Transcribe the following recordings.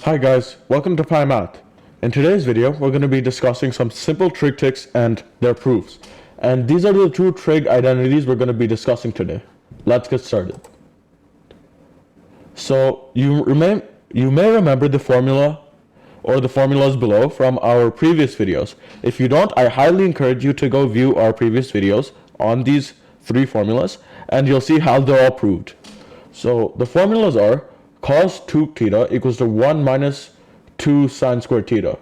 Hi guys, welcome to PyMath. In today's video, we're going to be discussing some simple trig ticks and their proofs. And these are the two trig identities we're going to be discussing today. Let's get started. So you may remember the formula or the formulas below from our previous videos. If you don't, I highly encourage you to go view our previous videos on these three formulas and you'll see how they're all proved. So the formulas are cos 2 theta equals to 1 minus 2 sine squared theta.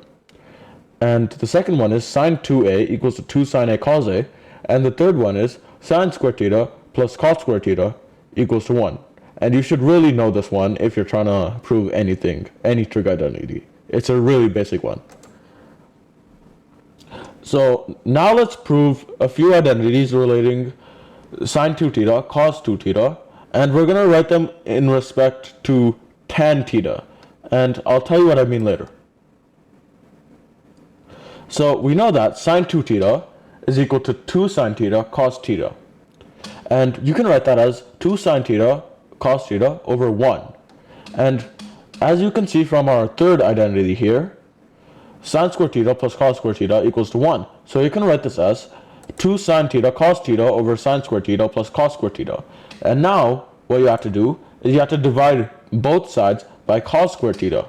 And the second one is sine 2a equals to 2 sine a cos a. And the third one is sine squared theta plus cos squared theta equals to 1. And you should really know this one if you're trying to prove anything, any trig identity. It's a really basic one. So now let's prove a few identities relating sine 2 theta, cos 2 theta, and we're going to write them in respect to tan theta. And I'll tell you what I mean later. So we know that sine 2 theta is equal to 2 sine theta cos theta. And you can write that as 2 sine theta cos theta over 1. And as you can see from our third identity here, sine squared theta plus cos squared theta equals to 1. So you can write this as 2 sine theta cos theta over sine squared theta plus cos squared theta. And now what you have to do is you have to divide both sides by cos squared theta.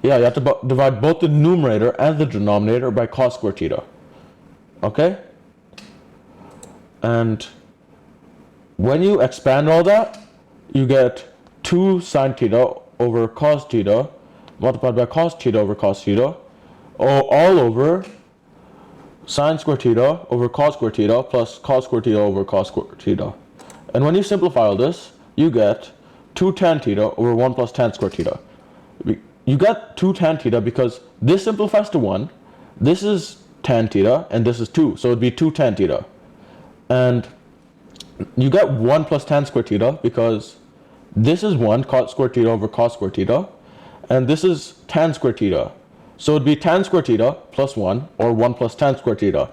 Yeah, you have to divide both the numerator and the denominator by cos squared theta. Okay? And when you expand all that, you get 2 sine theta over cos theta multiplied by cos theta over cos theta all over sine squared theta over cos squared theta plus cos squared theta over cos squared theta. And when you simplify all this, you get 2 tan theta over 1 plus tan squared theta. You get 2 tan theta because this simplifies to 1, this is tan theta, and this is 2, so it would be 2 tan theta. And you get 1 plus tan squared theta because this is 1 cos squared theta over cos squared theta, and this is tan squared theta. So it would be tan squared theta plus 1, or 1 plus tan squared theta.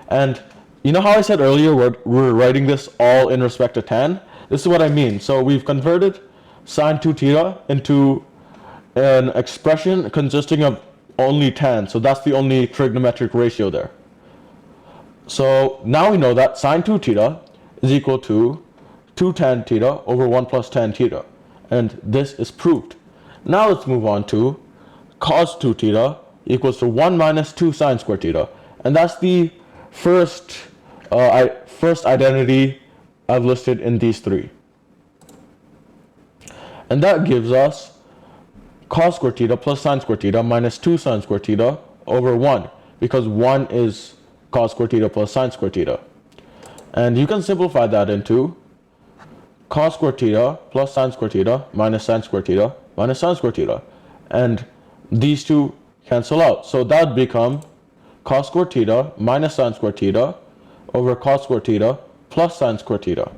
And you know how I said earlier we're writing this all in respect to tan? This is what I mean. So we've converted sine 2 theta into an expression consisting of only tan. So that's the only trigonometric ratio there. So now we know that sine 2 theta is equal to 2 tan theta over 1 plus tan theta. And this is proved. Now let's move on to cos 2 theta equals to 1 minus 2 sine squared theta. And that's the first identity I've listed in these three. And that gives us cos squared theta plus sine squared theta minus 2 sine squared theta over 1, because 1 is cos squared theta plus sine squared theta. And you can simplify that into cos squared theta plus sine squared theta minus sine squared theta minus sine squared theta. And these two cancel out. So that would become cos squared theta minus sine squared theta over cos squared theta plus sine squared theta.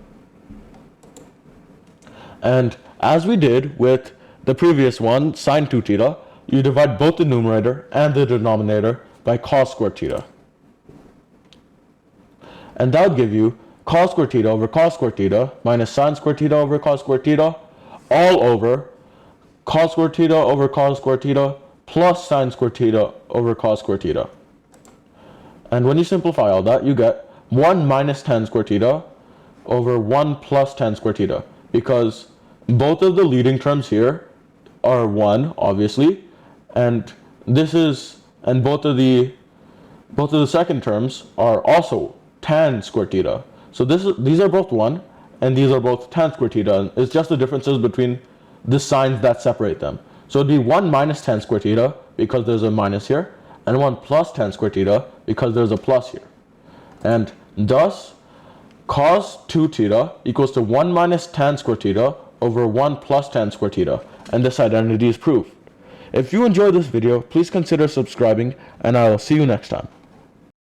And as we did with the previous one, sine 2 theta, you divide both the numerator and the denominator by cos squared theta. And that would give you cos squared theta over cos squared theta minus sine squared theta over cos squared theta all over cos squared theta over cos squared theta plus sine squared theta over cos squared theta. And when you simplify all that, you get 1 minus tan squared theta over 1 plus tan squared theta, because both of the leading terms here are 1, obviously, and both of the second terms are also tan squared theta. So these are both 1 and these are both tan squared theta. It's just the differences between the signs that separate them. So it'd be 1 minus tan squared theta because there's a minus here, and 1 plus tan squared theta because there's a plus here. And thus, cos 2 theta equals to 1 minus tan squared theta over 1 plus tan squared theta. And this identity is proved. If you enjoyed this video, please consider subscribing, and I will see you next time.